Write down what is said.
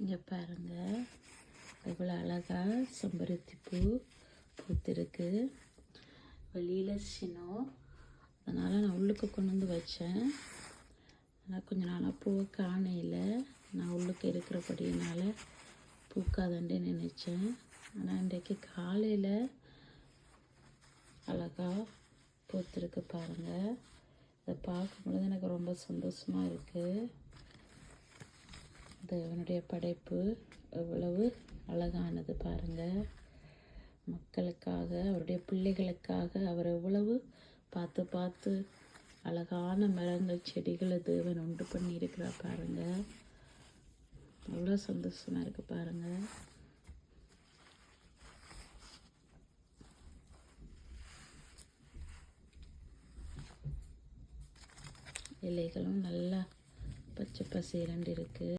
இங்கே பாருங்கள், எவ்வளோ அழகா செம்பருத்தி பூ பூத்திருக்கு. வெளியில் சினம், அதனால் நான் உள்ளுக்கு கொண்டு வந்து வச்சேன். ஆனால் கொஞ்சம் நாளாக பூவை காணையில் நான் உள்ளுக்கு இருக்கிறபடியினால் பூக்காதண்டே நினச்சேன். ஆனால் இன்றைக்கு காலையில் அழகாக பூத்திருக்கு பாருங்கள். அதை பார்க்கும்பொழுது எனக்கு ரொம்ப சந்தோஷமாக இருக்குது. தேவனுடைய படைப்பு எவ்வளவு அழகானது பாருங்கள். மக்களுக்காக, அவருடைய பிள்ளைகளுக்காக அவர் எவ்வளவு பார்த்து பார்த்து அழகான மரங்கள் செடிகளை தேவன் உண்டு பண்ணியிருக்கிறார் பாருங்கள். எவ்வளோ சந்தோஷமாக இருக்குது பாருங்கள். இலைகளும் நல்லா பச்சை பசேரண்டு இருக்குது.